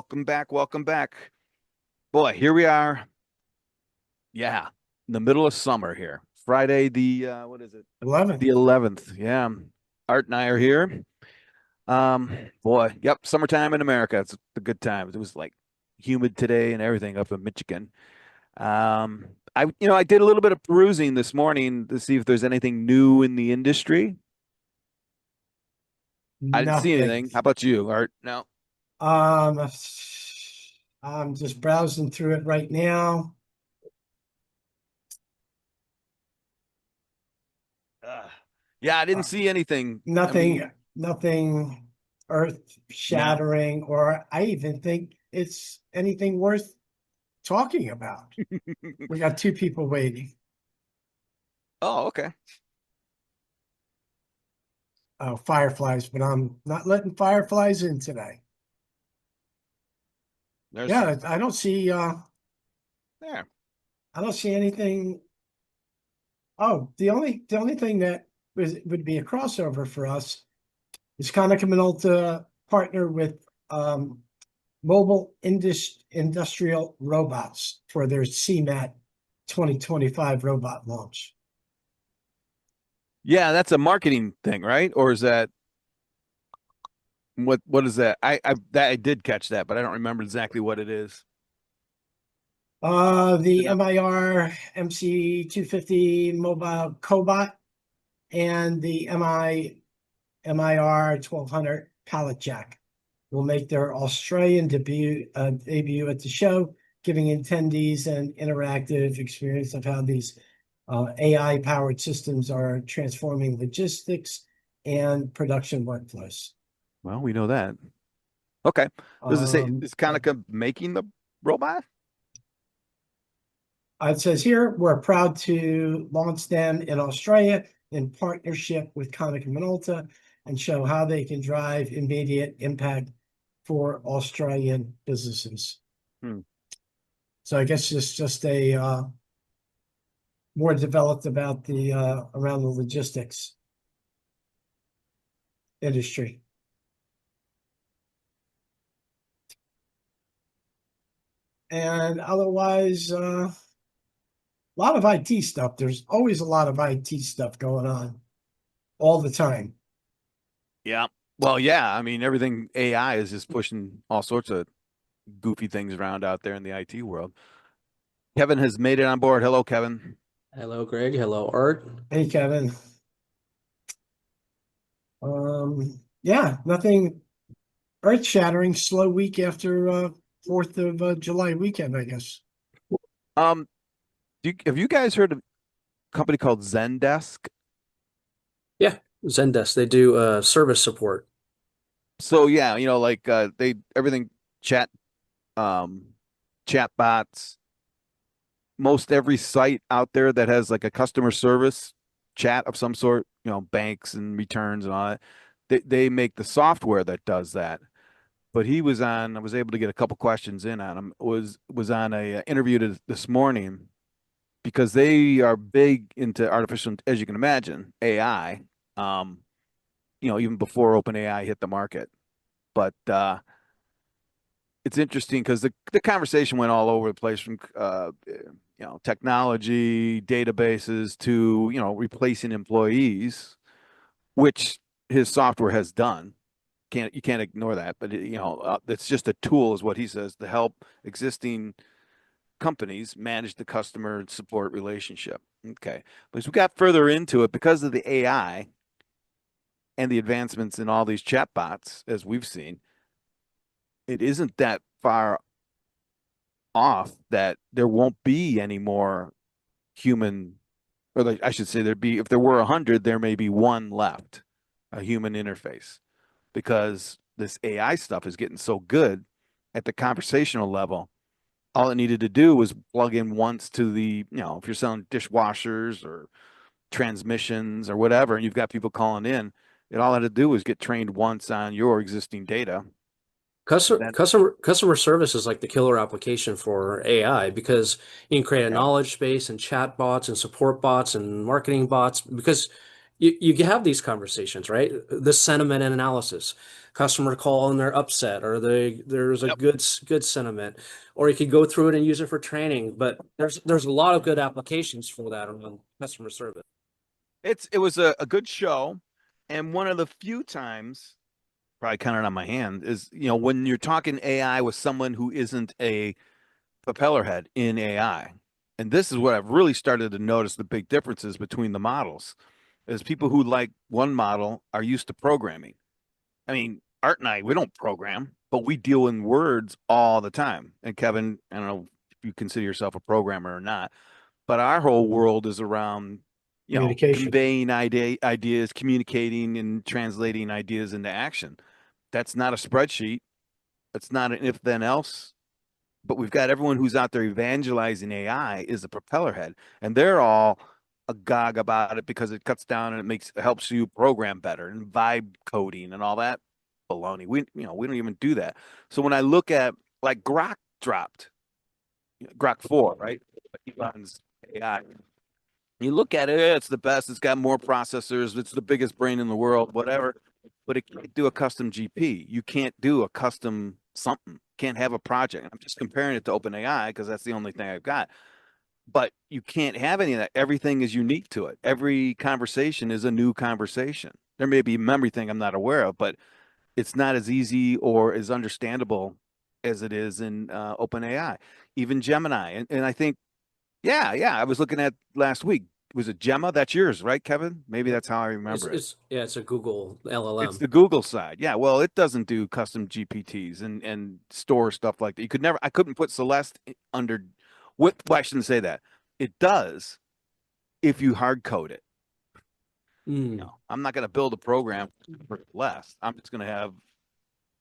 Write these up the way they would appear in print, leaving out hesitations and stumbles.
welcome back. Welcome back. Boy, here we are. Yeah, in the middle of summer here. Friday, the what is it? The 11th. 11th. Yeah. Art and I are here. Boy, yep, summertime in America. It's a good time. It was like humid today and everything up in Michigan. I did a little bit of perusing this morning to see if there's anything new in the industry. I didn't see Nothing. anything. How about you, Art? No. Um, I'm just browsing through it right now. Uh, yeah, I didn't Uh, see anything. I mean, nothing earth no. shattering, or I even think it's anything worth talking about. We got two people waiting. Oh, okay. Oh, fireflies, but I'm not letting fireflies in today. There's Yeah, some there. I don't see anything. Oh, the only thing that would be a crossover for us is kind of coming on to partner with um, mobile industrial robots for their CMAT 2025 robot launch. Yeah, that's a marketing thing, right? Or is that what is that? I did catch that, but I don't remember exactly what it is. The You know? MIR MC250 mobile cobot and the MIR 1200 pallet jack will make their Australian debut at the show, giving attendees an interactive experience of how these AI-powered systems are transforming logistics and production workflows. Well, we know that. Okay. Does it say Um, is Konica making the robot? it says here, we're proud to launch them in Australia in partnership with Konica Minolta and show how they can drive immediate impact for Australian businesses. Hmm. So I guess it's just a more developed about the around the logistics industry. And otherwise, a lot of IT stuff. There's always a lot of IT stuff going on all the time. Yeah. Well, yeah. I mean, everything AI is just pushing all sorts of goofy things around out there in the IT world. Kevin has made it on board. Hello, Kevin. Hello, Greg. Hello, Art. Hey, Kevin. Yeah, nothing earth shattering. Slow week after 4th of July weekend, I guess. Um, have you guys heard of a company called Zendesk? Yeah, Zendesk. They do service support. So yeah, like they everything chat um chat bots, most every site out there that has like a customer service chat of some sort, banks and returns and all that, they make the software that does that. But I was able to get a couple questions in on him, was on a interview this morning because they are big into artificial, as you can imagine, AI, even before OpenAI hit the market. But it's interesting because the conversation went all over the place from technology, databases to replacing employees, which his software has done. You can't ignore that, but it's just a tool, is what he says, to help existing companies manage the customer support relationship. Okay, but as we got further into it, because of the AI and the advancements in all these chatbots, as we've seen, it isn't that far off that there won't be any more human, or like I should say, if there were 100, there may be one left, a human interface, because this AI stuff is getting so good at the conversational level. All it needed to do was plug in once to if you're selling dishwashers or transmissions or whatever, and you've got people calling in, it all had to do was get trained once on your existing data. Customer Then, customer customer service is like the killer application for AI because you can create a yeah, knowledge base and chat bots and support bots and marketing bots because you have these conversations, right? The sentiment analysis, customer call and they're upset, or there's a Yep. good sentiment, or you could go through it and use it for training. But there's a lot of good applications for that around customer service. It was a good show, and one of the few times, probably counted on my hand, is when you're talking AI with someone who isn't a propeller head in AI. And this is what I've really started to notice the big differences between the models. Is people who like one model are used to programming. I mean, Art and I, we don't program, but we deal in words all the time. And Kevin, I don't know if you consider yourself a programmer or not, but our whole world is around, Communication. conveying ideas, communicating and translating ideas into action. That's not a spreadsheet. It's not an if then else, but we've got everyone who's out there evangelizing AI is a propeller head, and they're all agog about it because it cuts down and it helps you program better and vibe coding and all that baloney. We don't even do that. So when I look at like Grok dropped, Grok 4, right? Elon's AI. You look at it, it's the best. It's got more processors. It's the biggest brain in the world, whatever. But it can't do a custom GP. You can't do a custom something. Can't have a project. I'm just comparing it to OpenAI because that's the only thing I've got. But you can't have any of that. Everything is unique to it. Every conversation is a new conversation. There may be a memory thing I'm not aware of, but it's not as easy or as understandable as it is in OpenAI, even Gemini. And I think, yeah, I was looking at last week. Was it Gemma? That's yours, right, Kevin? Maybe that's how I It's remember it. it's yeah, it's a Google It's LLM. the Google side. Yeah, well, it doesn't do custom GPTs and store stuff like that. I couldn't put Celeste under well, I shouldn't say that. It does if you hard code it. Mm, I'm not going to build a program for less. I'm just going to have,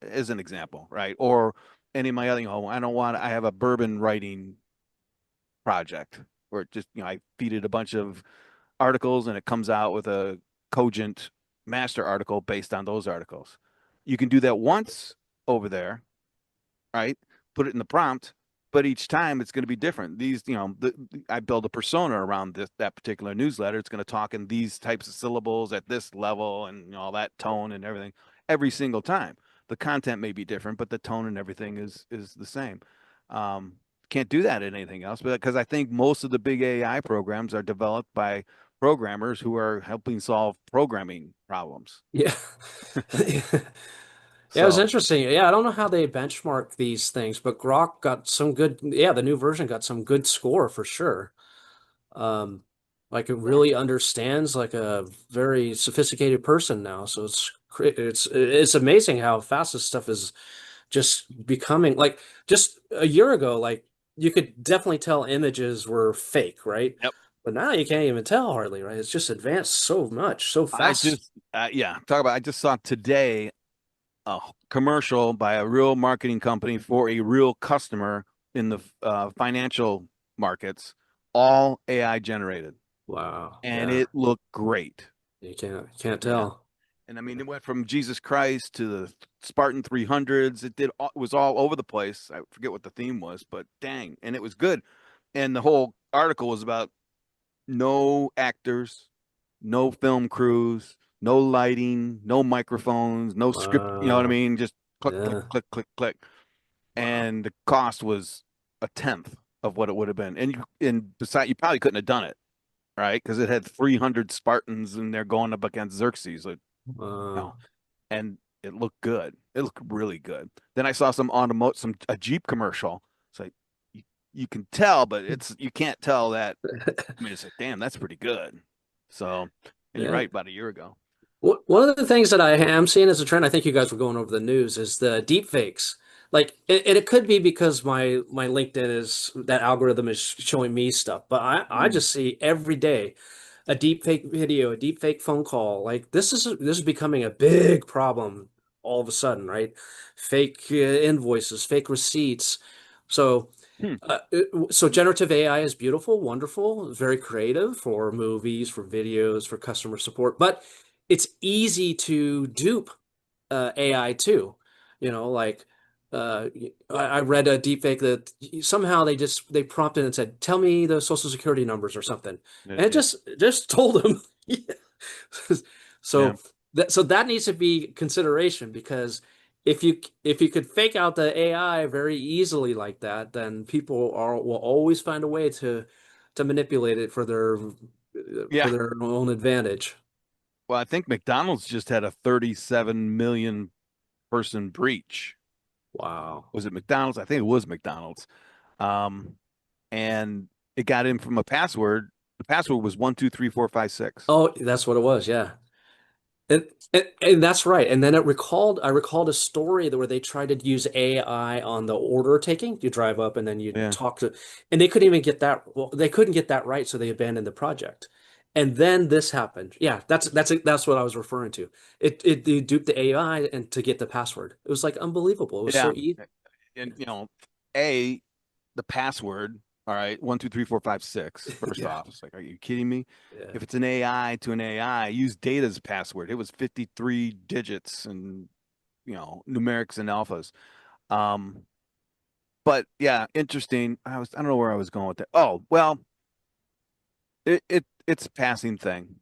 as an example, right? Or any of my other, I have a bourbon writing project where it just, I feed it a bunch of articles and it comes out with a cogent master article based on those articles. You can do that once over there, right? Put it in the prompt, but each time it's going to be different. I build a persona around that particular newsletter. It's going to talk in these types of syllables at this level and all that tone and everything every single time. The content may be different, but the tone and everything is the same. Um, can't do that in anything else, but because I think most of the big AI programs are developed by programmers who are helping solve programming problems. yeah. Yeah, it was So interesting. Yeah, I don't know how they benchmark these things, but Grok got some good, yeah, the new version got some good score for sure. Um, like it really understands like a very sophisticated person now. So it's amazing how fast this stuff is just becoming like just a year ago, like you could definitely tell images were fake, right? yep. But now you can't even tell hardly, right? It's just advanced so much, so fast. I just saw today a commercial by a real marketing company for a real customer in the financial markets, all AI generated, Wow. and Yeah. it looked great. You can't Yeah, tell. and I mean, it went from Jesus Christ to the Spartan 300s. It was all over the place. I forget what the theme was, but dang, and it was good. And the whole article was about no actors, no film crews, no lighting, no microphones, no script. You know what I Wow. mean? Just click, click, Yeah. click, click, click. Wow. And the cost was a tenth of what it would have been. And besides, you probably couldn't have done it, right? Because it had 300 Spartans and they're going up against Xerxes, like, Wow. no. And it looked good. It looked really good. Then I saw some automotive, a Jeep commercial. It's like you can tell, but you can't tell that. I mean, it's like, damn, that's pretty good. So, and you're Yeah. right, about a year ago. One of the things that I am seeing as a trend, I think you guys were going over the news, is the deep fakes. Like it could be because my LinkedIn is that algorithm is showing me stuff, but I Mm. just see every day a deep fake video, a deep fake phone call. Like this is becoming a big problem all of a sudden, right? Fake invoices, fake receipts. So Hmm. so generative AI is beautiful, wonderful, very creative for movies, for videos, for customer support, but it's easy to dupe AI too. You know, like uh, I read a deepfake that somehow they prompted and said, "Tell me the social security numbers or something," and it Yeah. just told them. Yeah. So that needs to be consideration, because if you could fake out the AI very easily like that, then people will always find a way to manipulate it for Yeah. their own advantage. Well, I think McDonald's just had a 37 million person breach. Wow. Was it McDonald's? I think it was McDonald's. Um, and it got in from a password. The password was 12345 6. Oh, that's what it was. Yeah. And that's right. And then I recalled a story where they tried to use AI on the order taking. You drive up and then you Yeah. talk to, and they couldn't even get that. Well, they couldn't get that right, so they abandoned the project. And then this happened. Yeah, that's what I was referring to. They duped the AI and to get the password. It was like unbelievable. It was Yeah. so easy. And A, the password, all right, 12345 6. First Yeah, off, it's like, are you kidding me? yeah. If it's an AI to an AI, use data's password. It was 53 digits and numerics and alphas. Um, but yeah, interesting. I don't know where I was going with that. Oh, well, it's a passing thing.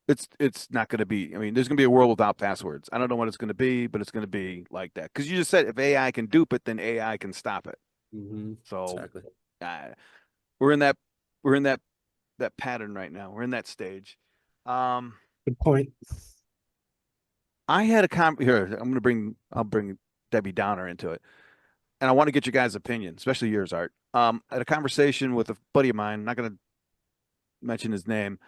It's not going to be. I mean, there's going to be a world without passwords. I don't know what it's going to be, but it's going to be like that. Because you just said if AI can dupe it, then AI can stop it. Hmm. So Exactly. uh, we're in that pattern right now. We're in that stage. Um, Good point. I had a here. I'll bring Debbie Downer into it, and I want to get your guys' opinion, especially yours, Art. I had a conversation with a buddy of mine. I'm not going to mention his name.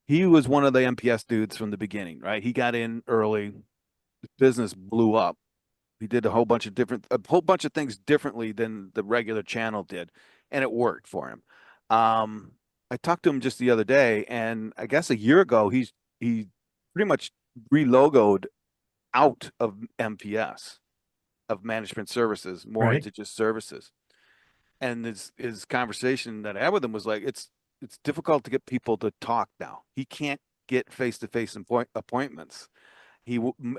He was one of the MPS dudes from the beginning, right? He got in early. The business blew up. He did a whole bunch of things differently than the regular channel did, and it worked for him. Um, I talked to him just the other day, and I guess a year ago he pretty much relogoed out of MPS, of management services, more Right. into just services. And his conversation that I had with him was like, it's difficult to get people to talk now. He can't get face-to-face appointments.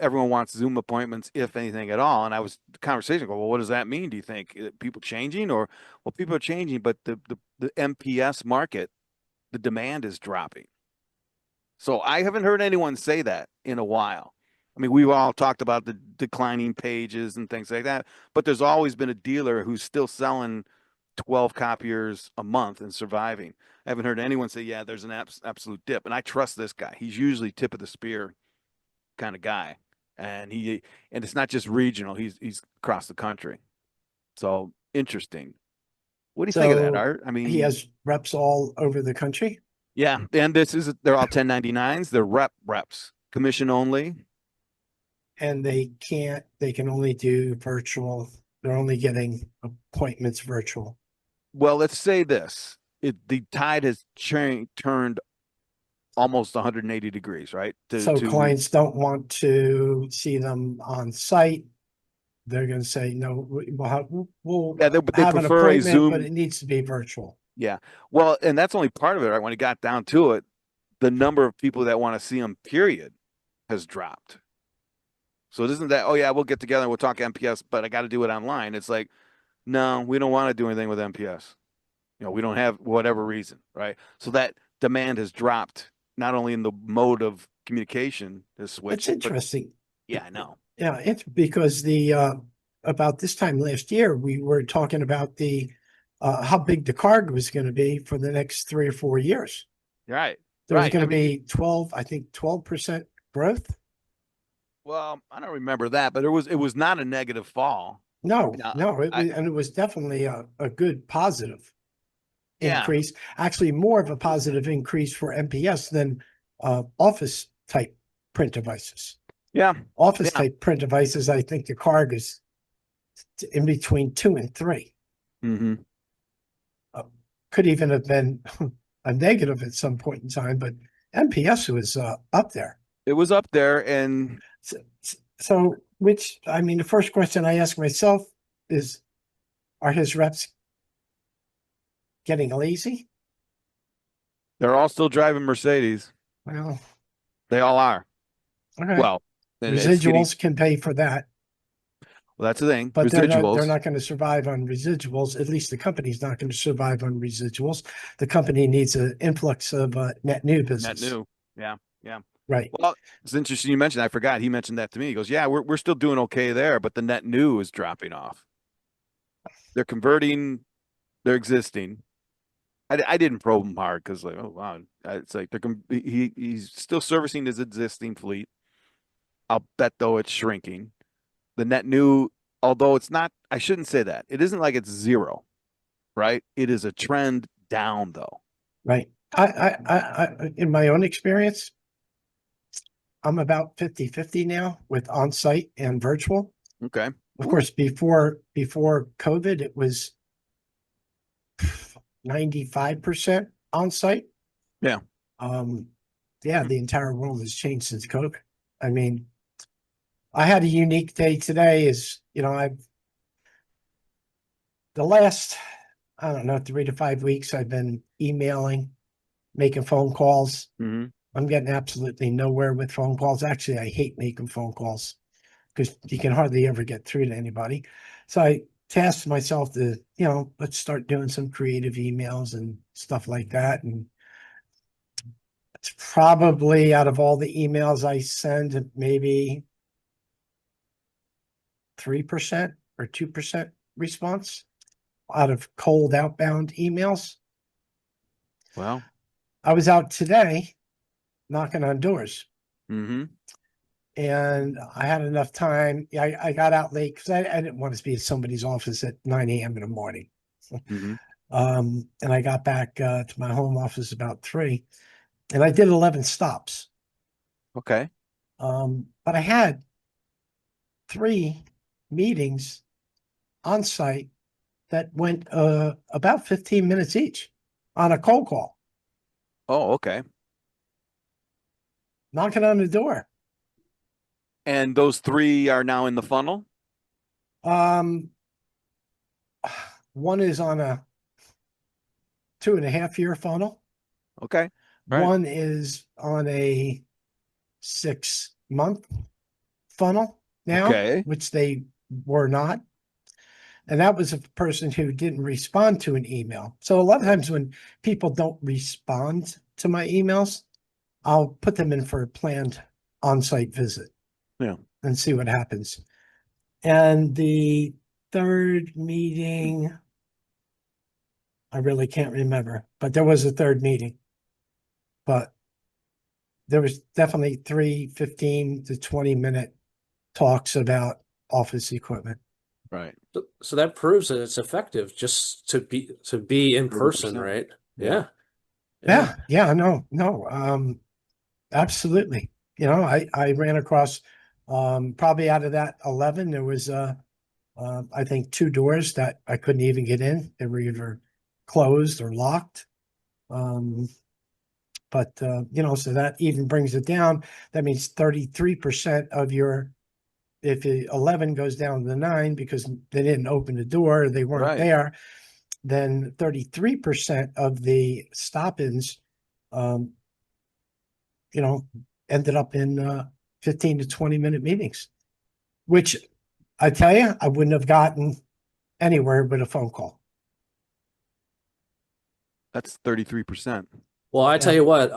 Everyone wants Zoom appointments, if anything at all. And the conversation go, well, what does that mean? Do you think people changing, or well, people are changing, but the MPS market, the demand is dropping. So I haven't heard anyone say that in a while. I mean, we've all talked about the declining pages and things like that, but there's always been a dealer who's still selling 12 copiers a month and surviving. I haven't heard anyone say, yeah, there's an absolute dip. And I trust this guy. He's usually tip of the spear kind of guy. And it's not just regional, he's across the country. So interesting. What do you think of that, So Art? I he mean, has reps all over the country, yeah, and they're all 1099s. They're reps, commission only. and they can only do virtual. They're only getting appointments virtual. Well, let's say this. The tide has turned almost 180 degrees, right? So To clients don't want to see them on site. They're going to say, no, we'll Yeah, they have an prefer a appointment, but Zoom. it needs to be virtual. Yeah. Well, and that's only part of it, right? When it got down to it, the number of people that want to see them, period, has dropped. So it isn't that, oh yeah, we'll get together and we'll talk MPS, but I got to do it online. It's like, no, we don't want to do anything with MPS. We don't have whatever reason, right? So that demand has dropped, not only in the mode of communication has It's switched, but interesting. yeah, I know. Yeah, it's because the about this time last year we were talking about the how big the card was going to be for the next 3 or 4 years. Right. There was Right. going I to mean, be 12, I think 12% growth. well, I don't remember that, but it was not a negative fall. No, Yeah. no, it I was, and it was definitely a good positive yeah. increase. Actually, more of a positive increase for MPS than office type print devices. Yeah. Office Yeah. type print devices, I think the card is in between 2 and 3. Hmm. Uh, could even have been a negative at some point in time, but MPS was up there. It was up there, and So, so, which I mean, the first question I ask myself is, are his reps getting lazy? they're all still driving Mercedes. Well, They all are. okay. Well, and it's getting, Residuals can pay for that, well, that's the thing. but they're Residuals. not going to survive on residuals. At least the company's not going to survive on residuals. The company needs an influx of net new Net business. new. Yeah. Yeah. Right, Well, it's interesting you mentioned. I forgot he mentioned that to me. He goes, "Yeah, we're still doing okay there, but the net new is dropping off. They're converting their existing." I didn't probe him hard because like, oh wow, it's like he's still servicing his existing fleet. I'll bet though it's shrinking. The net new, although it's not, I shouldn't say that. It isn't like it's zero, right? It is a trend down though. right. In my own experience, I'm about 50-50 now with on-site and virtual. Okay. Of course, before COVID, it was 95% on-site. Yeah. Um, yeah, the entire world has changed since COVID. I mean, I had a unique day today is, I've the last, I don't know, 3 to 5 weeks, I've been emailing, making phone calls. Hmm. I'm getting absolutely nowhere with phone calls. Actually, I hate making phone calls because you can hardly ever get through to anybody. So I tasked myself to, let's start doing some creative emails and stuff like that. And it's probably out of all the emails I send, maybe 3% or 2% response out of cold outbound emails. Well. I was out today knocking on doors Hmm. and I had enough time. I got out late because I didn't want to be at somebody's office at 9 a.m. in the morning. Hmm. And I got back to my home office about 3 and I did 11 stops. Okay. But I had 3 meetings on site that went about 15 minutes each on a cold call, Oh, okay. knocking on the door. And those three are now in the funnel. Um, one is on a 2.5 year funnel. Okay. Right. One is on a 6 month funnel now, Okay. which they were not. And that was a person who didn't respond to an email. So a lot of times when people don't respond to my emails, I'll put them in for a planned on-site visit Yeah. and see what happens. And the third meeting, I really can't remember, but there was a third meeting. But there was definitely 3 15 to 20 minute talks about office equipment. Right. So that proves that it's effective just to be in person, 100%. right? Yeah. Yeah. Yeah. Yeah, no. Absolutely. I ran across probably out of that 11, there was I think 2 doors that I couldn't even get in. They were either closed or locked. Um, but so that even brings it down. That means 33% of your if 11 goes down to 9 because they didn't open the door, or they weren't Right. there, then 33% of the stop-ins, um, you know, ended up in 15 to 20 minute meetings, which I tell you, I wouldn't have gotten anywhere with a phone call. That's 33%. Well, I tell Yeah. you what,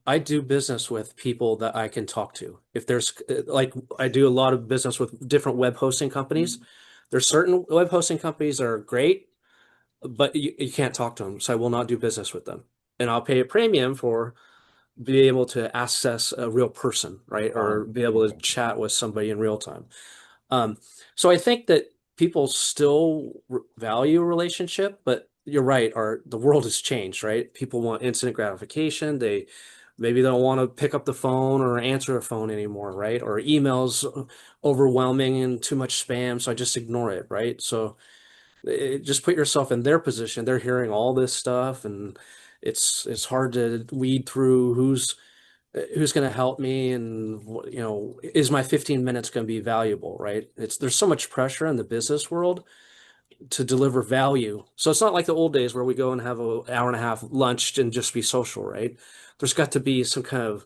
I do business with people that I can talk to. If there's like I do a lot of business with different web hosting companies. There's certain web hosting companies that are great, but you can't talk to them, so I will not do business with them. And I'll pay a premium for be able to access a real person, right? Wow. Or be able to chat with somebody in real time. Um, so I think that people still value a relationship, but you're right, the world has changed, right? People want instant gratification. They maybe don't want to pick up the phone or answer a phone anymore, right? Or emails overwhelming and too much spam, so I just ignore it, right? So just put yourself in their position. They're hearing all this stuff, and it's hard to weed through who's going to help me and is my 15 minutes going to be valuable, right? There's so much pressure in the business world to deliver value. So it's not like the old days where we go and have an hour and a half lunch and just be social, right? There's got to be some kind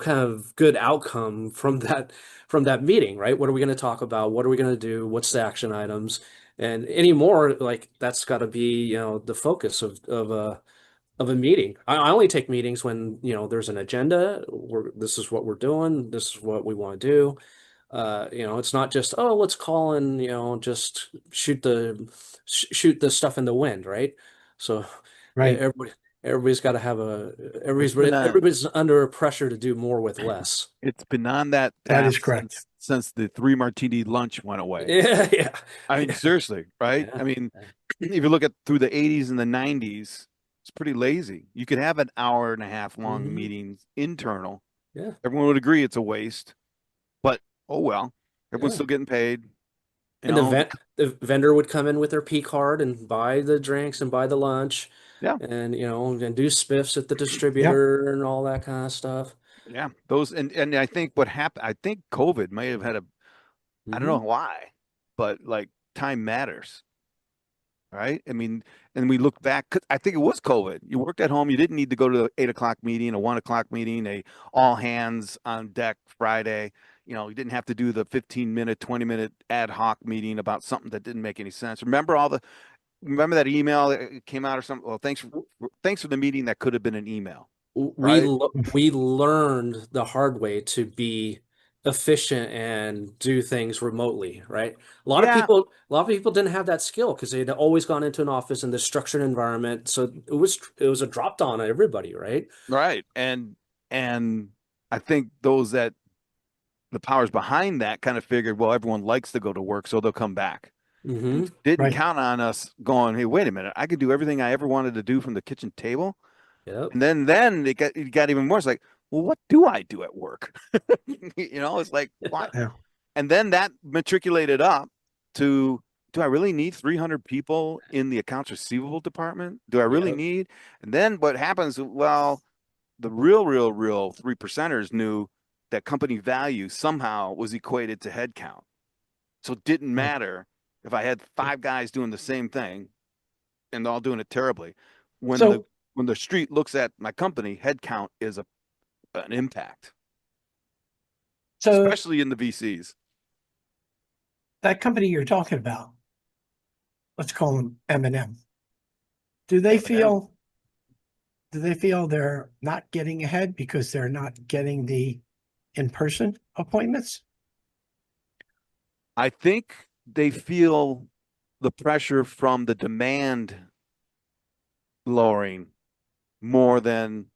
of good outcome from that meeting, right? What are we going to talk about? What are we going to do? What's the action items? And anymore, like that's got to be, the focus of of a meeting. I only take meetings when, there's an agenda. This is what we're doing. This is what we want to do. It's not just, oh, let's call and, just shoot the stuff in the wind, right? So Right. everybody everybody's got to have It's been everybody's under pressure to do more with less. it's been on that That path is correct. since the three martini lunch went away. Yeah, yeah, I mean, yeah, seriously, right? yeah, I mean, if you look at through the 80s and the 90s, it's pretty lazy. You could have an hour and a half long hmm meetings internal. yeah, Everyone would agree it's a waste, but oh well. Everyone's yeah. still getting paid. You And know, the vendor would come in with their P card and buy the drinks and buy the lunch, yeah, and and do spiffs at the Yep. distributor and all that kind of stuff. yeah. Those and I think what happened, I think COVID may have had a, I don't know Hmm why, but like time matters. Right? I mean, and we look back, 'cause I think it was COVID. You worked at home. You didn't need to go to the 8 o'clock meeting, a 1 o'clock meeting, a all hands on deck Friday. You didn't have to do the 15-minute, 20-minute ad hoc meeting about something that didn't make any sense. Remember that email that came out or something? Well, thanks for the meeting that could have been an email, right? we learned the hard way to be efficient and do things remotely, right? Yeah, A lot of people didn't have that skill because they'd always gone into an office in this structured environment. So it was a drop down on everybody, right? right. And I think those that the powers behind that kind of figured, well, everyone likes to go to work, so they'll come back. And Hmm didn't Right. count on us going, hey, wait a minute, I could do everything I ever wanted to do from the kitchen table. Yep. And then it got even worse. Like, well, what do I do at work? It's like, what? Yeah. And then that matriculated up to, do I really need 300 people in the accounts receivable department? Do I really Yep. need? And then what happens? Well, the real 3 percenters knew that company value somehow was equated to headcount. So it didn't Yeah. matter if I had five guys doing the same thing and all doing it terribly. When the So, when the street looks at my company, headcount is an impact, so especially in the VCs. that company you're talking about, let's call them M&M. Do they M&M. feel do they feel they're not getting ahead because they're not getting the in-person appointments? I think they feel the pressure from the demand lowering more than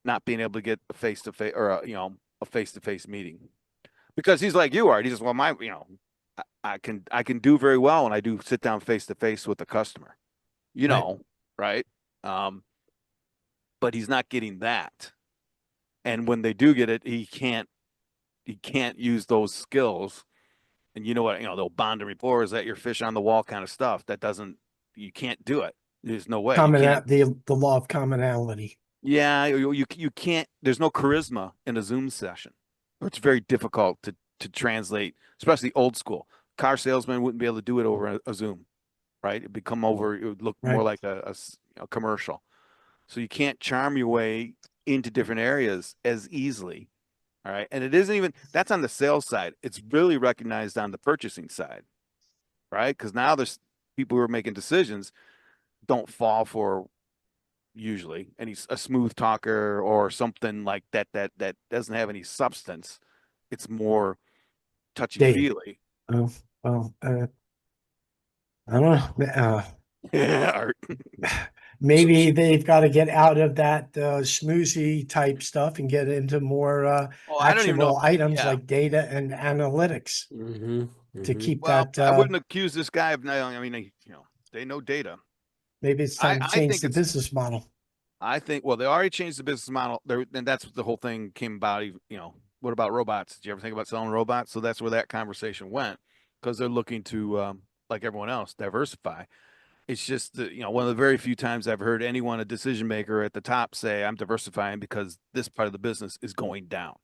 not being able to get a face to face or a face to face meeting. Because he's like you are. He says, well, I can do very well when I do sit down face to face with the customer, you Right. know, right? Um, but he's not getting that. And when they do get it, he can't use those skills. And you know what, they'll bond and rapport is that your fish on the wall kind of stuff. That doesn't you can't do it. There's no way. You can't. The law of commonality. Yeah, you can't. There's no charisma in a Zoom session. It's very difficult to translate, especially old school. Car salesman wouldn't be able to do it over a Zoom, right? It would look more Right. like a commercial. So you can't charm your way into different areas as easily. All right. And it isn't even that's on the sales side. It's really recognized on the purchasing side, right? Because now there's people who are making decisions don't fall for usually any a smooth talker or something like that doesn't have any substance. It's more touchy Dave. feely. Oh, well, I don't know. Yeah. Maybe they've got to get out of that schmoozy type stuff and get into more Oh, I don't even know. actionable items Yeah. like data and analytics hmm to hmm keep Well, that. I wouldn't accuse this guy of not. I mean, they know data. Maybe it's I time to I change think the it's business model. I think, well, they already changed the business model there, and that's what the whole thing came about. What about robots? Did you ever think about selling robots? So that's where that conversation went because they're looking to, like everyone else, diversify. It's just that, one of the very few times I've heard anyone, a decision maker at the top, say, I'm diversifying because this part of the business is going down.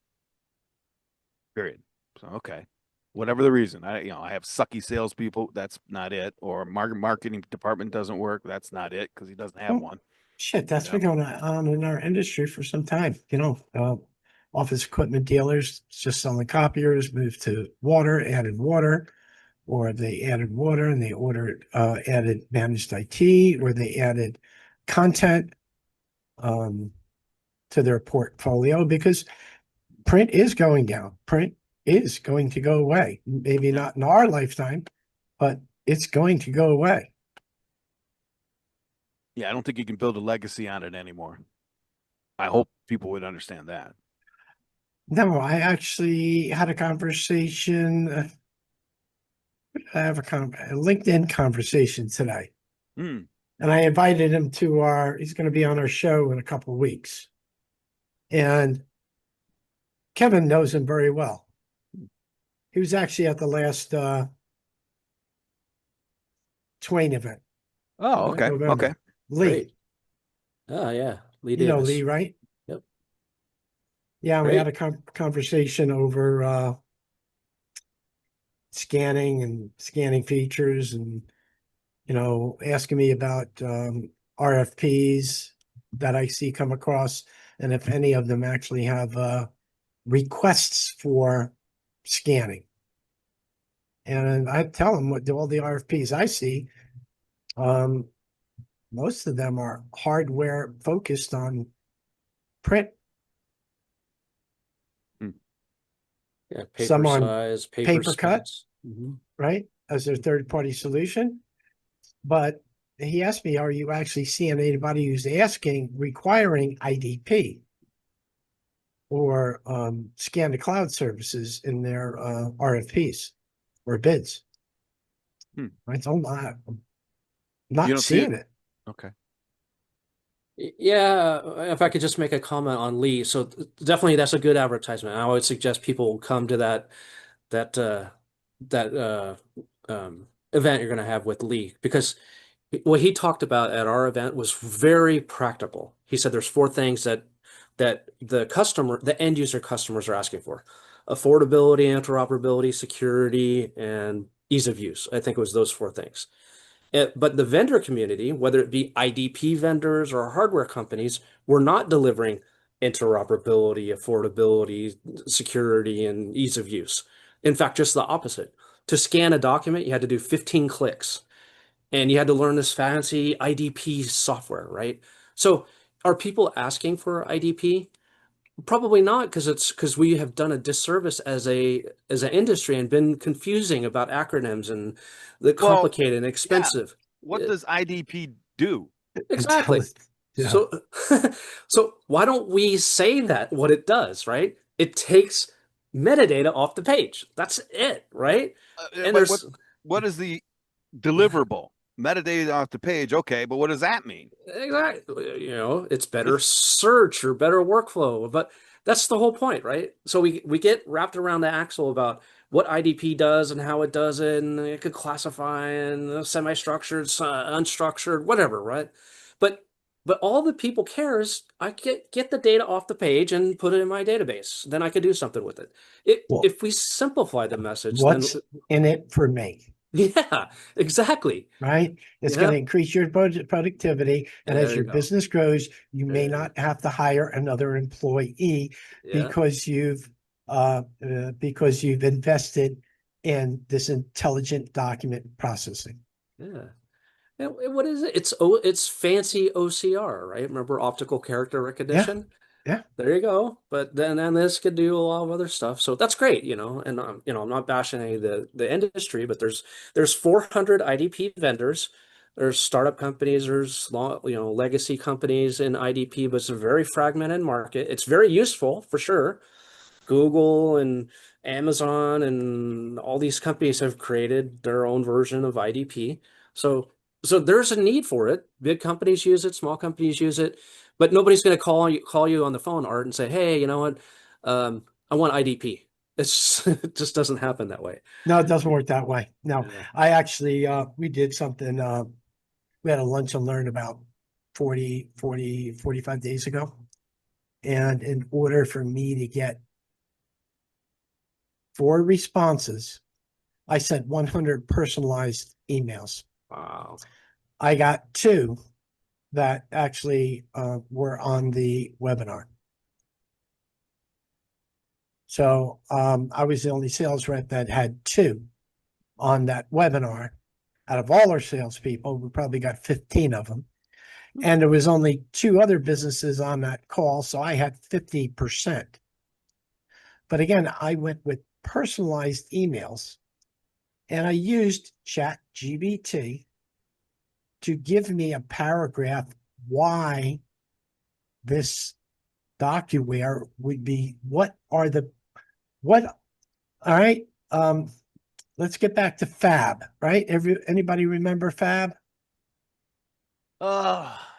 Period. So, okay. Whatever the reason, I have sucky salespeople. That's not it. Or marketing department doesn't work. That's not it because he doesn't have Well, one. shit, You that's know? been going on in our industry for some time. Office equipment dealers just selling copiers, moved to water, added water, or they added water and they added managed IT, or they added content. to their portfolio, because print is going down. Print is going to go away. Maybe not in our lifetime, but it's going to go away. Yeah, I don't think you can build a legacy on it anymore. I hope people would understand that. No, I actually had a conversation. I have a LinkedIn conversation today, Hmm. and I invited him to he's going to be on our show in a couple of weeks. And Kevin knows him very well. He was actually at the last Twain event, Oh, Okay, okay. Okay. November. Lee, great. Oh yeah, Lee you know Davis. Lee, right? Yep, Yeah, we had great. a conversation over scanning and scanning features, and asking me about RFPs that I see come across, and if any of them actually have requests for scanning. And I tell them what all the RFPs I see, um, most of them are hardware focused on print, Yeah, some paper on size, paper paper cut, speeds. Hmm. right, as their third party solution. But he asked me, are you actually seeing anybody who's requiring IDP or scan to cloud services in their RFPs or bids? Hmm. I told him I'm You not don't see it? seeing it. Okay. Yeah, if I could just make a comment on Lee. So definitely that's a good advertisement. I would suggest people come to that that event you're going to have with Lee, because what he talked about at our event was very practical. He said there's four things that the end user customers are asking for: affordability, interoperability, security, and ease of use. I think it was those four things. But the vendor community, whether it be IDP vendors or hardware companies, were not delivering interoperability, affordability, security, and ease of use. In fact, just the opposite. To scan a document, you had to do 15 clicks, and you had to learn this fancy IDP software, right? So are people asking for IDP? Probably not, because we have done a disservice as an industry and been confusing about acronyms and the Well, complicated and yeah. expensive. What Eh, does IDP do? Until Exactly. it, yeah. So so why don't we say that what it does, right? It takes metadata off the page. That's it, right? And But there's what is the deliverable? Metadata off the page. Okay, but what does that mean? exactly, it's better search or better workflow, but that's the whole point, right? So we get wrapped around the axle about what IDP does and how it does it, and it could classify and semi-structured, unstructured, whatever, right? But but all the people care is I get the data off the page and put it in my database. Then I could do something with it. Well, If we simplify the message, then what's in it for me? yeah, exactly. Right? It's going to Yeah, increase your productivity. And as there you your go. business grows, you may There you not have to hire another employee Yeah, because you've invested in this intelligent document processing. yeah. And what is it? It's fancy OCR, right? Remember optical character Yeah, recognition? yeah. There you go. But then this could do a lot of other stuff. So that's great, And I'm not bashing any of the industry, but there's 400 IDP vendors. There's startup companies, there's legacy companies in IDP, but it's a very fragmented market. It's very useful for sure. Google and Amazon and all these companies have created their own version of IDP. So so there's a need for it. Big companies use it, small companies use it, but nobody's going to call you on the phone, Art, and say, "Hey, you know what? I want IDP." It just doesn't happen that way. No, it doesn't work that way. No, Yeah. I actually, we did something, we had a lunch and learn about 45 days ago. And in order for me to get 4 responses, I sent 100 personalized emails. Wow. I got 2 that actually were on the webinar. So I was the only sales rep that had 2 on that webinar. Out of all our salespeople, we probably got 15 of them. And there was only 2 other businesses on that call, so I had 50%. But again, I went with personalized emails and I used ChatGPT to give me a paragraph why this DocuWare would be, what, all right. Let's get back to Fab, right? Anybody remember Fab?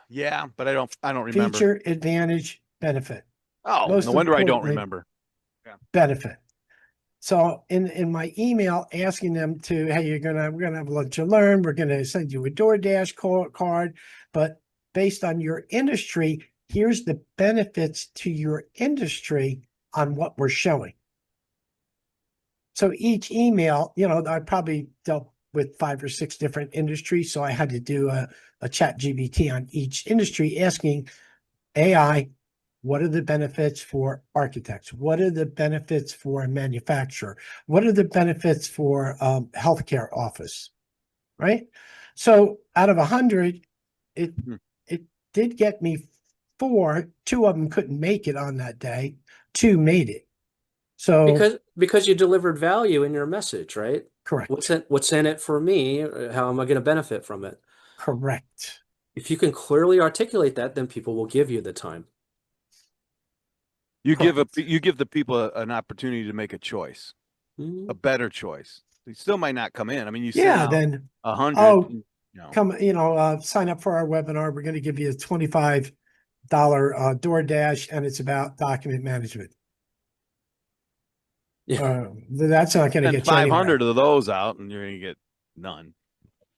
Yeah, but I don't remember. Feature, advantage, benefit. Oh, no Most wonder I don't importantly, remember. benefit. So in my email asking them to, hey, we're gonna have lunch and learn, we're gonna send you a DoorDash card, but based on your industry, here's the benefits to your industry on what we're showing. So each email, I probably dealt with 5 or 6 different industries, so I had to do a chat GBT on each industry asking AI, what are the benefits for architects? What are the benefits for a manufacturer? What are the benefits for healthcare office? Right. So out of 100, it Mhm. it did get me 4. 2 of them couldn't make it on that day. 2 made it. So Because you delivered value in your message, right? correct. What's in it for me? How am I going to benefit from it? Correct. If you can clearly articulate that, then people will give you the time. You give Correct. you give the people an opportunity to make a choice, a Mhm. better choice. They still might not come in. I mean, you send Yeah, out then 100, oh, you know. come, sign up for our webinar. We're going to give you a $25 DoorDash, and it's about document management. Yeah. That's not going to Send get you 500 anywhere. of those out, and you're going to get none.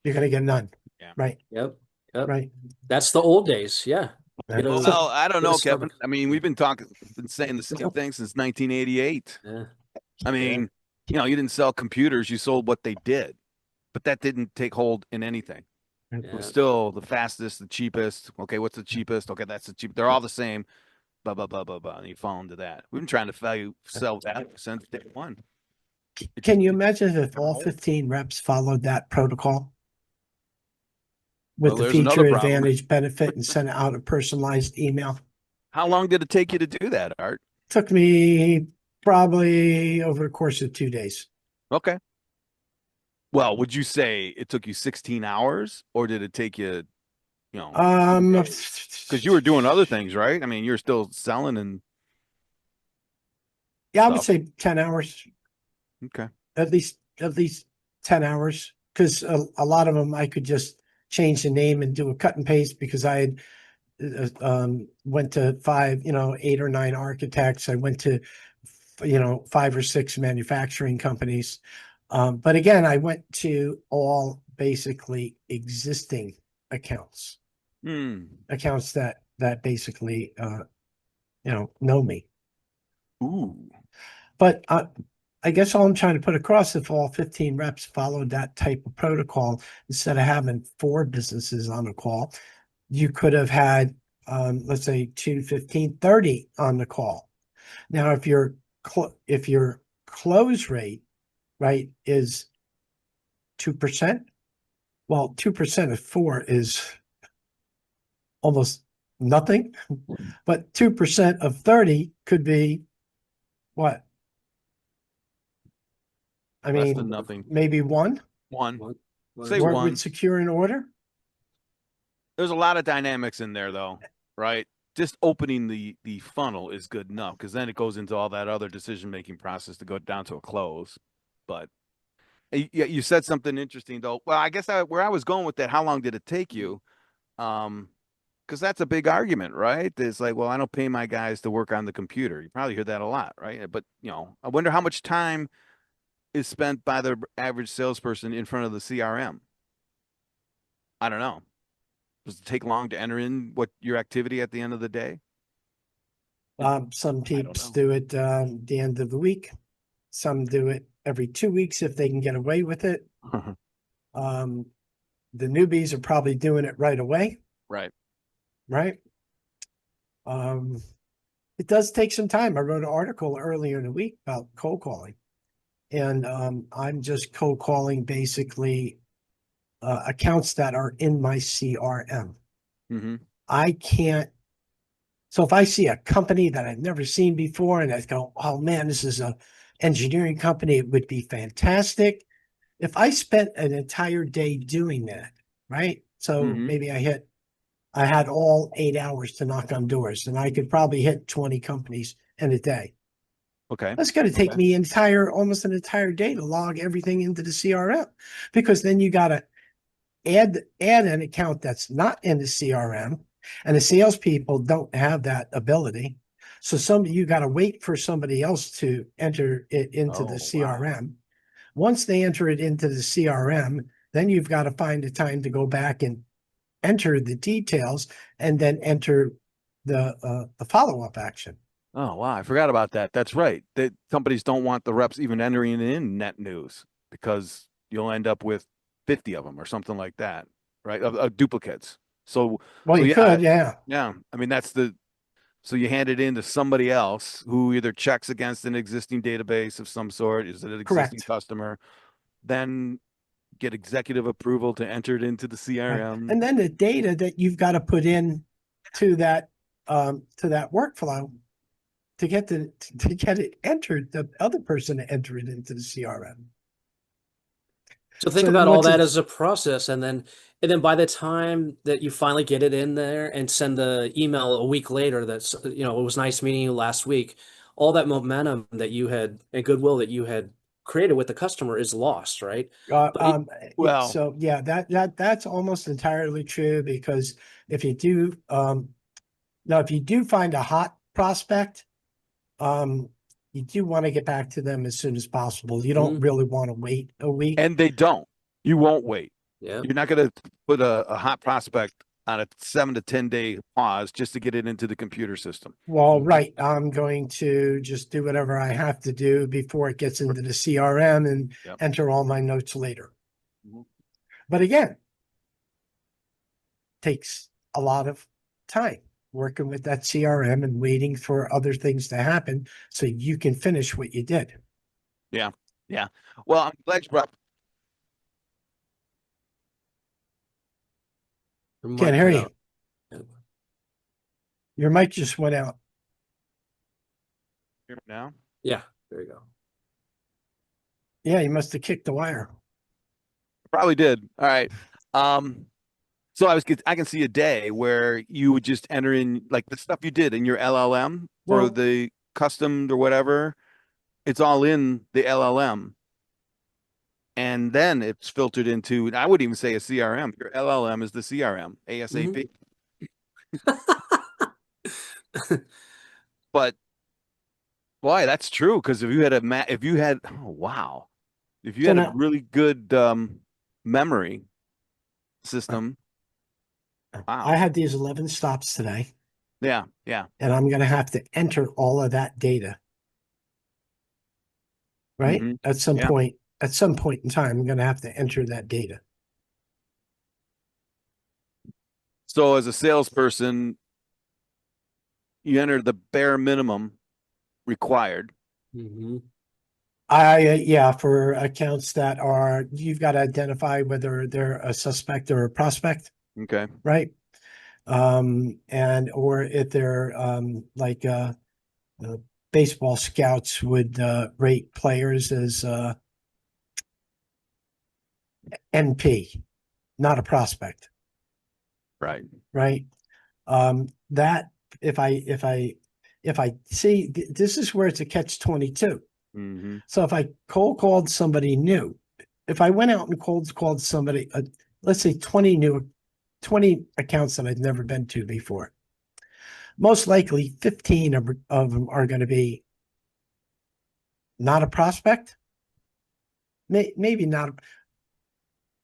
You're going to get none. Yeah. Right. Yep. Yep. Right. That's the old days. Yeah. Get a So Well, I don't get a know, start. Kevin. I mean, we've been saying the same thing since 1988. Yeah. I Yeah. mean, you didn't sell computers, you sold what they did, but that didn't take hold in anything. It was Yeah. still the fastest, the cheapest. Okay, what's the cheapest? Okay, that's the cheap. They're all the same. Blah blah blah blah blah. And you fall into that. We've been trying to sell that since day one. can you imagine if all 15 reps followed that protocol with Well, the there's another feature, problem. advantage, benefit, and sent out a personalized email? How long did it take you to do that, Art? Took me probably over the course of 2 days. Okay. Well, would you say it took you 16 hours, or did it take you, Um, because you were doing other things, right? I mean, you're still selling and yeah, I would stuff. say 10 hours, Okay. at least 10 hours, because a lot of them I could just change the name and do a cut and paste because I had went to 5, 8 or 9 architects. I went to 5 or 6 manufacturing companies. But again, I went to all basically existing accounts, Hmm. accounts that basically know me. Ooh. But I guess all I'm trying to put across, if all 15 reps followed that type of protocol, instead of having 4 businesses on a call, you could have had, let's say 2, 15, 30 on the call. Now, if your close rate, right, is 2%, well, 2% of 4 is almost nothing, but 2% of 30 could be what? I Less than mean, nothing. maybe 1 One. One, one or Say where two. it would one. secure an order. There's a lot of dynamics in there, though, right? Just opening the funnel is good enough because then it goes into all that other decision making process to go down to a close. But yeah, you said something interesting though. Well, I guess where I was going with that, how long did it take you? Because that's a big argument, right? It's like, well, I don't pay my guys to work on the computer. You probably hear that a lot, right? But I wonder how much time is spent by the average salesperson in front of the CRM. I don't know. Does it take long to enter in what your activity at the end of the day? Some I don't peeps know. do it the end of the week. Some do it every 2 weeks if they can get away with it. Um, the newbies are probably doing it right away, Right. right? Um, it does take some time. I wrote an article earlier in the week about cold calling, and I'm just cold calling basically accounts that are in my CRM. Mm-hmm. I can't. So if I see a company that I've never seen before and I go, oh man, this is a engineering company, it would be fantastic. If I spent an entire day doing that, right? So Hmm. maybe I had all 8 hours to knock on doors and I could probably hit 20 companies in a day. Okay. That's going to take Okay. me almost an entire day to log everything into the CRM, because then you got to add an account that's not in the CRM, and the salespeople don't have that ability. So you got to wait for somebody else to enter it into the Oh, wow. CRM. Once they enter it into the CRM, then you've got to find the time to go back and enter the details, and then enter the follow up action. Oh, wow. I forgot about that. That's right. That companies don't want the reps even entering in net news because you'll end up with 50 of them or something like that, right? Of duplicates. So, Well, so you yeah, could, yeah, yeah. I mean, so you hand it in to somebody else who either checks against an existing database of some sort, is it an existing correct. customer, then get executive approval to enter it into the Right. CRM. And then the data that you've got to put in to that workflow to get it entered, the other person to enter it into the CRM. So think So then about all once that it's as a process, and then by the time that you finally get it in there and send the email a week later, that's, it was nice meeting you last week. All that momentum that you had and goodwill that you had created with the customer is lost, right? uh, But um Well, so yeah, that's almost entirely true, because if you do now if you do find a hot prospect, um you do want to get back to them as soon as possible. You don't Mhm. really want to wait a week. and they don't. You won't wait. Yeah. You're not going to put a hot prospect on a 7 to 10 day pause just to get it into the computer system. Well, Mhm. right. I'm going to just do whatever I have to do before it gets into the CRM and Yep. enter all my notes later. Mhm. But again, takes a lot of time working with that CRM and waiting for other things to happen so you can finish what you did. Yeah. Yeah. Well, I'm glad you brought. Your Can't mic hear cut you. out. Yeah. Your mic just went out. Here now. Yeah, there you go. Yeah, you must have kicked the wire. Probably did. All right. Um, so I can see a day where you would just enter in like the stuff you did in your LLM for Well, the custom or whatever. It's all in the LLM. And then it's filtered into, and I wouldn't even say a CRM. Your LLM is the CRM, Mhm. ASAP. But boy, that's true. Because if you had, oh wow, if you so had a now really good memory uh, system, I wow, had these 11 stops today, yeah, yeah, and I'm going to have to enter all of that data, right? hmm, yeah. At some point in time, I'm going to have to enter that data. So as a salesperson, you enter the bare minimum required. Mhm. Yeah, for accounts that are, you've got to identify whether they're a suspect or a prospect, Okay, right? And or if they're like uh, baseball scouts would rate players as NP, not a prospect, right. right? That if I see this is where it's a catch 22. Hmm. So if I cold called somebody new, if I went out and cold called somebody, let's say 20 accounts that I've never been to before, most likely 15 of them are going to be not a prospect. Maybe not,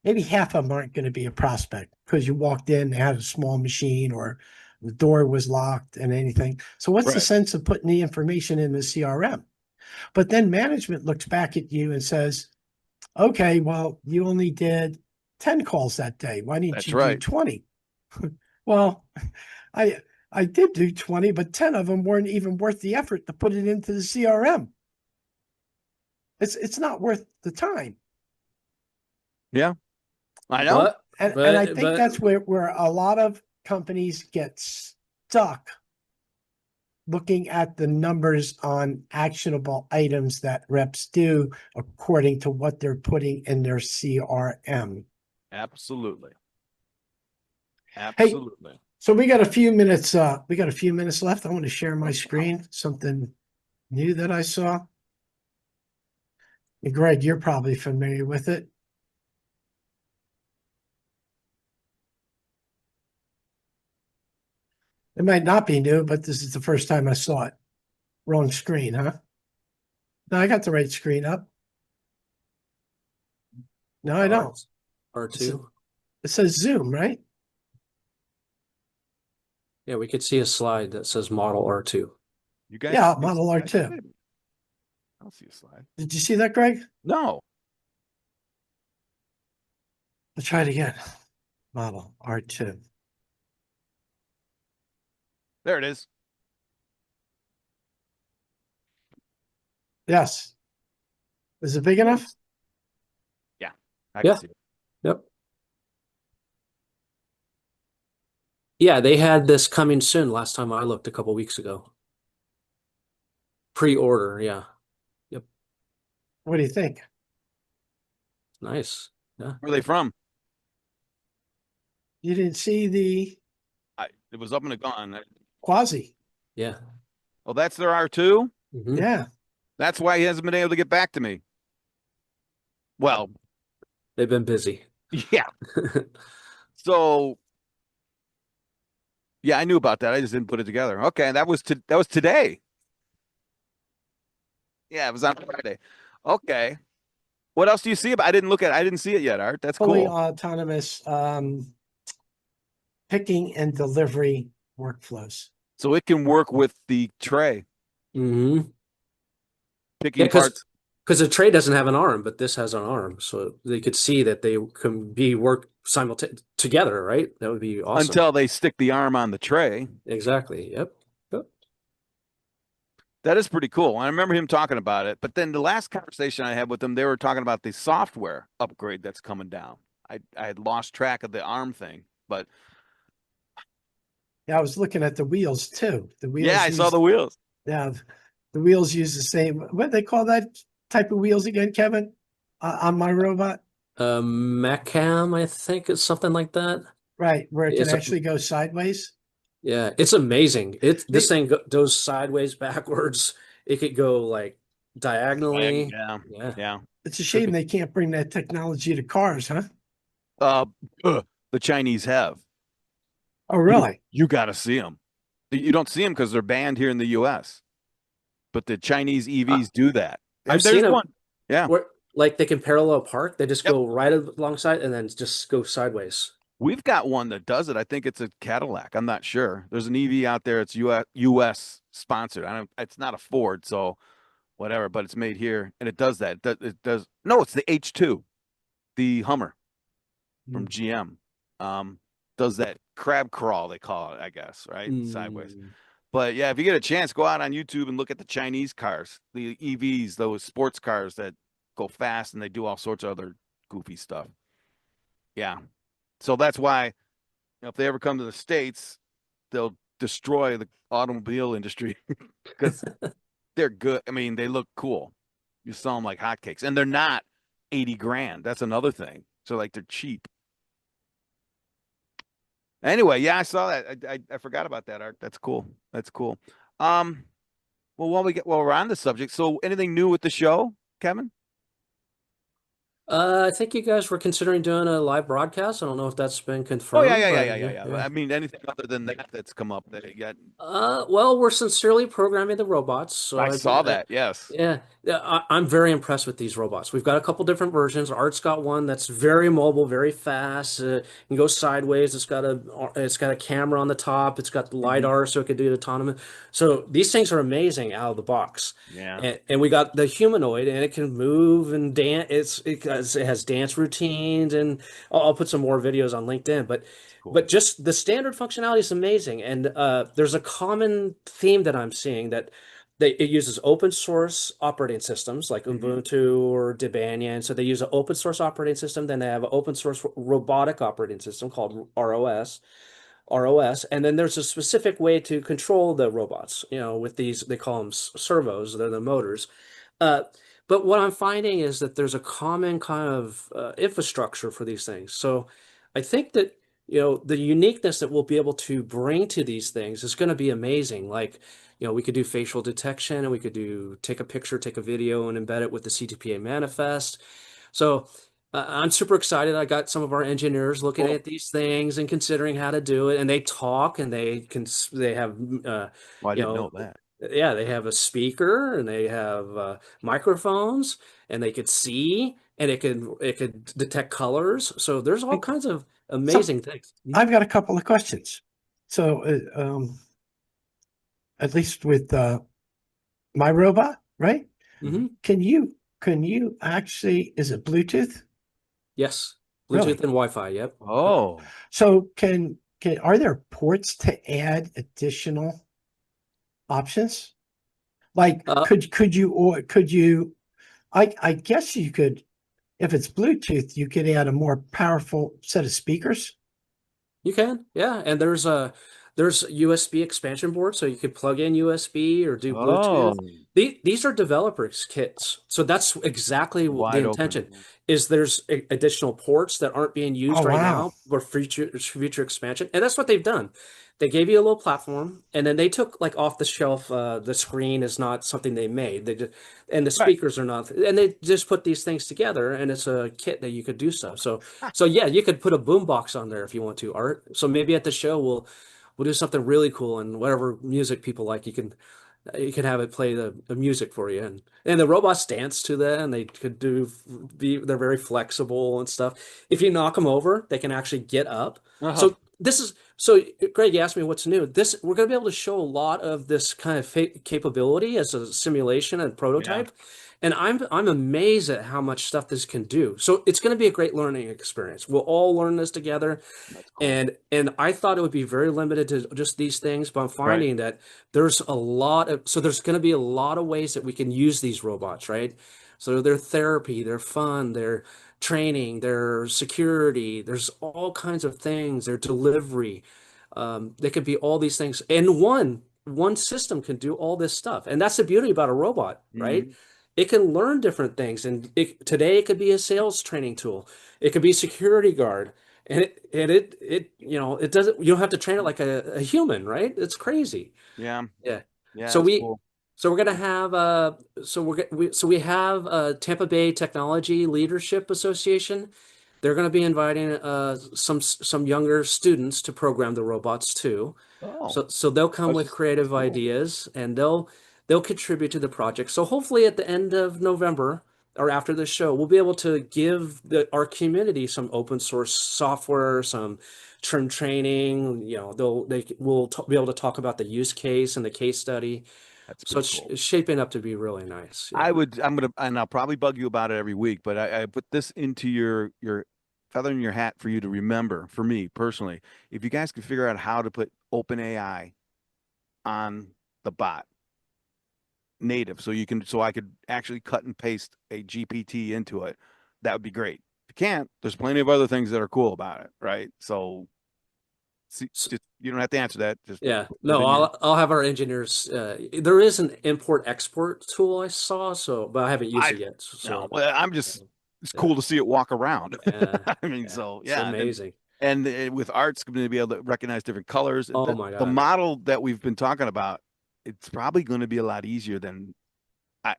maybe half of them aren't going to be a prospect because you walked in, they had a small machine, or the door was locked and anything. So what's the Right. sense of putting the information in the CRM? But then management looks back at you and says, okay, well, you only did 10 calls that day. Why didn't That's you do right. 20? Well, I I did do 20, but 10 of them weren't even worth the effort to put it into the CRM. It's not worth the time. Yeah, I know. But And I think but that's where a lot of companies get stuck looking at the numbers on actionable items that reps do according to what they're putting in their CRM. Absolutely. Hey, Absolutely. so we got a few minutes left. I want to share my screen, something new that I saw. And Greg, you're probably familiar with it. It might not be new, but this is the first time I saw it. Wrong screen, huh? No, I got the right screen up. No, I don't. R2. It says Zoom, right? Yeah, we could see a slide that says model R2. You guys Yeah, see a Model slide? R2. I don't see a slide. Did you see that, Greg? No. Let's try it again. Model R2. There it is. Yes. Is it big enough? Yeah, I Yeah. can see it. Yep. Yeah, they had this coming soon last time I looked a couple weeks ago. Pre-order, yeah. Yep. What do you think? Nice. Yeah. Where are they from? You didn't see the It was up and gone. Quasi. Yeah. Oh, that's their R2? Mhm. Yeah. That's why he hasn't been able to get back to me. Well, They've been busy. yeah. So, yeah, I knew about that. I just didn't put it together. Okay, that was today. Yeah, it was on Friday. Okay. What else do you see about? I didn't see it yet, Art. That's Fully cool. autonomous picking and delivery workflows. So it can work with the tray, Hmm. Yeah, picking parts. because the tray doesn't have an arm, but this has an arm, so they could see that they can be work together, right? That would be awesome. Until they stick the arm on the tray. Exactly. Yep. Yep. That is pretty cool. I remember him talking about it. But then the last conversation I had with them, they were talking about the software upgrade that's coming down. I had lost track of the arm thing, but Yeah, I was looking at the wheels too. The wheels. yeah, I saw the wheels. Yeah, the wheels use the same. What do they call that type of wheels again, Kevin? On my robot, Macam, I think it's something like that. right, where it can It's a actually go sideways. Yeah, it's amazing. This They, thing goes sideways, backwards. It could go like diagonally. Yeah, Yeah. yeah. it's a Could shame be. they can't bring that technology to cars, huh? Uh, the Chinese have. Oh, really? You got to see them. You don't see them because they're banned here in the U.S. But the Chinese I, EVs do that. I've There's seen them one. Yeah. where like they can parallel park. They just Yep. go right alongside and then just go sideways. We've got one that does it. I think it's a Cadillac. I'm not sure. There's an EV out there. It's US sponsored. I don't. It's not a Ford, so whatever. But it's made here, and it does that. It does. No, it's the H2, the Hummer from GM. Um, does that crab crawl they call it? I guess right sideways. Mm. But yeah, if you get a chance, go out on YouTube and look at the Chinese cars, the EVs, those sports cars that go fast and they do all sorts of other goofy stuff. Yeah. So that's why if they ever come to the States, they'll destroy the automobile industry because they're good. I mean, they look cool. You sell them like hotcakes, and they're not 80 grand. That's another thing. So like they're cheap. Anyway, yeah, I saw that. I forgot about that, Art. That's cool. That's cool. Um, well, while we're on the subject, so anything new with the show, Kevin? I think you guys were considering doing a live broadcast. I don't know if that's been Oh yeah, confirmed, yeah, yeah, but yeah, yeah, yeah, yeah. yeah. I mean, anything other than that that's come up that you got. Well, we're sincerely programming the robots, so I saw that. Yes. yeah, yeah, I'm very impressed with these robots. We've got a couple different versions. Art's got one that's very mobile, very fast. Can go sideways. It's got a camera on the top. It's got the Mhm. lidar, so it could do it autonomous. So these things are amazing out of the box. Yeah. And we got the humanoid, and it can move and dance. It has dance routines, and I'll put some more videos on LinkedIn. It's cool. But just the standard functionality is amazing, and there's a common theme that I'm seeing that it uses open source operating systems like Mhm. Ubuntu or Debian. So they use an open source operating system. Then they have an open source robotic operating system called ROS. ROS, and then there's a specific way to control the robots, with these, they call them servos, they're the motors. Uh, but what I'm finding is that there's a common kind of infrastructure for these things. So I think that, the uniqueness that we'll be able to bring to these things is going to be amazing. Like, we could do facial detection, and we could do take a picture, take a video, and embed it with the CTPA manifest. So I'm super excited. I got some of our engineers looking Well, at these things and considering how to do it, and they talk, and they have well, I you didn't know know that. yeah, they have a speaker, and they have microphones, and they could see, and it could detect colors. So there's all kinds of So amazing things. I've got a couple of questions. So, at least with my robot, right? Hmm. Can you actually, is it Bluetooth? Yes, Bluetooth Really? and Wi-Fi. Yep. Oh, So are there ports to add additional options? Like, Uh, could you, I guess you could, if it's Bluetooth, you could add a more powerful set of speakers. You can, yeah. And there's USB expansion board, so you could plug in USB or do oh, Bluetooth. These are developers kits, so that's exactly the wide intention. open. Is there's additional ports that aren't being Oh, used right wow. now for future expansion, and that's what they've done. They gave you a little platform, and then they took like off the shelf. The screen is not something they made. And the Right. speakers are not, and they just put these things together, and it's a kit that you could do stuff. So yeah, you could put a boombox on there if you want to, Art. So maybe at the show we'll do something really cool, and whatever music people like, you can have it play the music for you, and the robots dance to that, and they could they're very flexible and stuff. If you knock them over, they can actually get up. Uh-huh. So Greg, you asked me what's new. This We're going to be able to show a lot of this kind of capability as a simulation and Yeah, prototype. And I'm amazed at how much stuff this can do. So it's going to be a great learning experience. We'll all learn this together. that's cool. And I thought it would be very limited to just these things, but I'm Right. finding that there's going to be a lot of ways that we can use these robots, right? So their therapy, their fun, their training, their security, there's all kinds of things, their delivery. They could be all these things. And one system can do all this stuff. And that's the beauty about a robot, right? Hmm. It can learn different things. And today it could be a sales training tool. It could be security guard. And it doesn't, you don't have to train it like a human, right? It's crazy. Yeah, Yeah. yeah, So that's we cool. so we're gonna have we have Tampa Bay Technology Leadership Association. They're gonna be inviting some younger students to program the robots too. Oh, So they'll come with that's creative cool. ideas, and they'll contribute to the project. So hopefully at the end of November or after the show, we'll be able to give our community some open source software, some training. We'll be able to talk about the use case and the case study. That's So pretty it's, cool. it's shaping up to be really nice. I Yeah. would, I'm gonna, and I'll probably bug you about it every week, but I put this into your feather in your hat for you to remember. For me personally, if you guys can figure out how to put OpenAI on the bot native, so I could actually cut and paste a GPT into it, that would be great. If you can't, there's plenty of other things that are cool about it, right? So, see, So, just you don't have to answer that. Just yeah. put it No, in your. I'll have our engineers. There is an import export tool I saw, but I haven't used I it yet. no, So well, I'm yeah, just it's yeah, cool to see it walk around. yeah, I mean, yeah. so It's yeah, amazing. and with art's going to be able to recognize different colors. Oh The my the God. model that we've been talking about, it's probably going to be a lot easier than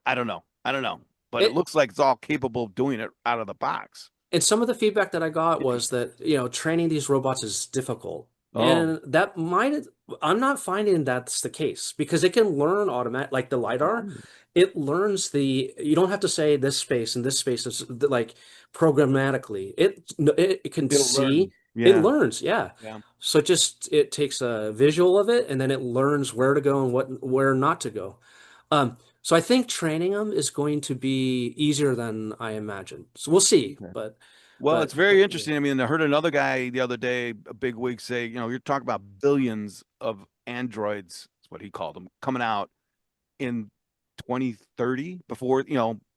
I don't know. I don't know, but it It looks like it's all capable of doing it out of the box. And some of the feedback that I got was that, training these robots is difficult. Oh, And I'm not finding that's the case because it can learn automatic, like the LiDAR, oh, it learns you don't have to say this space and this space is like programmatically. It can it'll see, learn. it Yeah, learns, yeah. yeah. So it takes a visual of it and then it learns where to go and where not to go. So I think training them is going to be easier than I imagined. So we'll see, Okay. but Well, it's but very but yeah. interesting. I mean, I heard another guy the other day, a big wig, say, you're talking about billions of androids, that's what he called them, coming out in 2030 before,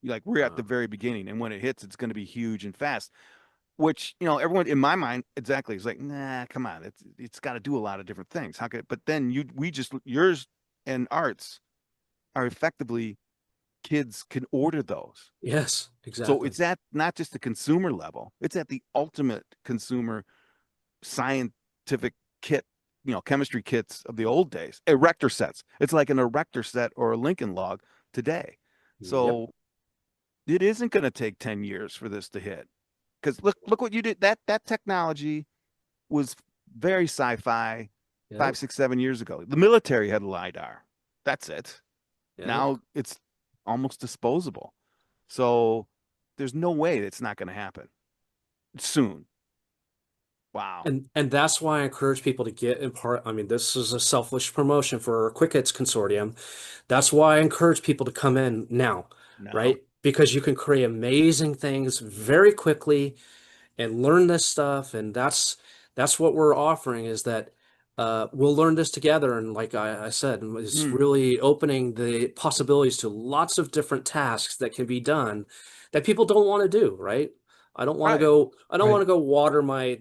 like we're at Uh, the very beginning. And when it hits, it's going to be huge and fast. which, you know, everyone in my mind, exactly, is like, nah, come on. It's got to do a lot of different things. How could, but then yours and Art's are effectively kids can order those. Yes, So exactly. it's at not just the consumer level, it's at the ultimate consumer scientific kit, you know, chemistry kits of the old days, erector sets. It's like an erector set or a Lincoln log today. Yep. So it isn't going to take 10 years for this to hit. Because look what you did. That technology was very sci-fi Yep. 5, 6, 7 years ago. The military had LiDAR. That's it. Yep. Now it's almost disposable. So there's no way it's not going to happen soon. Wow. And that's why I encourage people to get in part. I mean, this is a selfish promotion for our Quick Hits Consortium. That's why I encourage people to come in now, Now, right? Because you can create amazing things very quickly and learn this stuff. And that's what we're offering is that we'll learn this together. And like I said, it's hmm, really opening the possibilities to lots of different tasks that can be done that people don't want to do, right? right. I don't want Right. to go water my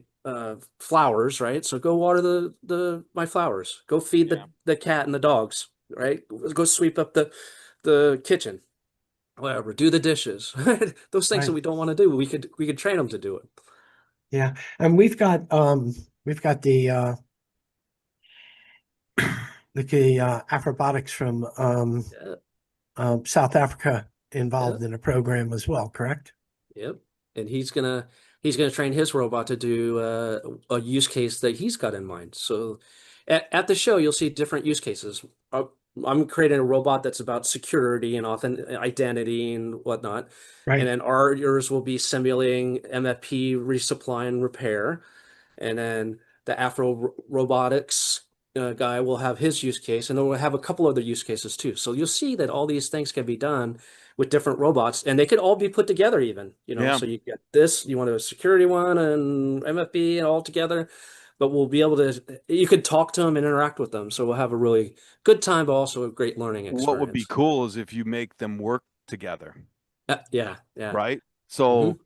flowers, right? So go water the my flowers. Go feed Yeah. the cat and the dogs, right? Go sweep up the kitchen, whatever. Do the dishes. Those things that Right. we don't want to do, we could train them to do it. Yeah. And we've got the acrobatics from Yeah, South Africa yeah, involved in the program as well, correct? yep. And he's gonna train his robot to do a use case that he's got in mind. So at the show, you'll see different use cases. Uh, I'm creating a robot that's about security and identity and whatnot. And Right. then yours will be simulating MFP resupply and repair. And then the Afro Robotics guy will have his use case, and then we'll have a couple other use cases too. So you'll see that all these things can be done with different robots, and they could all be put together even, you know. Yeah. So you get this, you want a security one and MFB and all together, but we'll be able to, you could talk to them and interact with them. So we'll have a really good time, but also a great learning What would be experience. cool is if you make them work together, Yeah, yeah. right? Hmm. So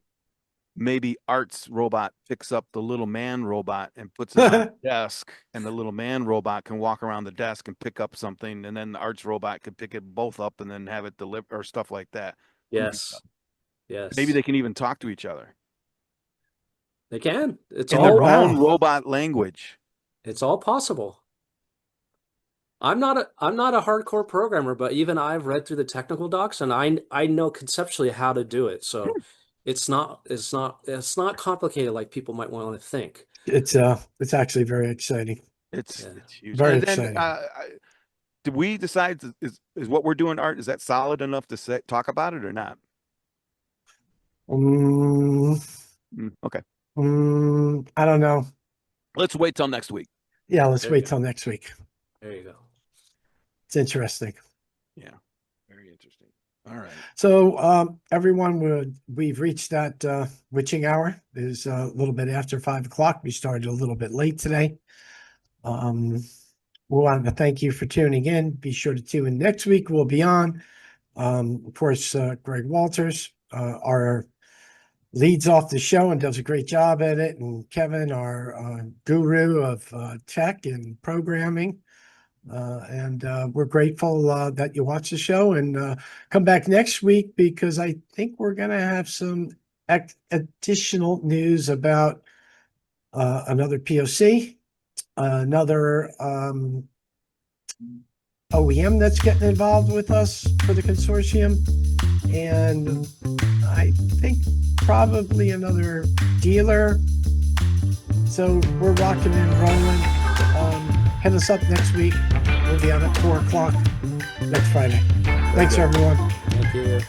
maybe Art's robot picks up the little man robot and puts it on the desk, and the little man robot can walk around the desk and pick up something, and then the Art's robot could pick it both up and then have it deliver or stuff like that. Goofy stuff. Yes, Maybe yes. they can even talk to each other They can. in their own Wow. robot language. It's all possible. I'm not a hardcore programmer, but even I've read through the technical docs and I know conceptually how to do it. So it's not complicated like people might want to think. It's actually very exciting. Yeah. It's huge. Very And then exciting. did we decide is what we're doing, Art? Is that solid enough to talk about it or not? Mm, Okay, I don't know. let's wait till next week. Yeah, let's There you wait go. till next week. There you go. It's interesting. Yeah, very interesting. All right. So, everyone, we've reached that witching hour. It is a little bit after 5 o'clock. We started a little bit late today. Um, we wanted to thank you for tuning in. Be sure to tune in next week. We'll be on. Of course, Greg Walters, our leads off the show and does a great job at it. And Kevin, our guru of tech and programming. And we're grateful that you watch the show and come back next week because I think we're going to have some additional news about another POC, another OEM that's getting involved with us for the consortium, and I think probably another dealer. So we're rocking and rolling. Hit us up next week. We'll be on at 4 o'clock next Friday. Thanks, everyone. Thank you.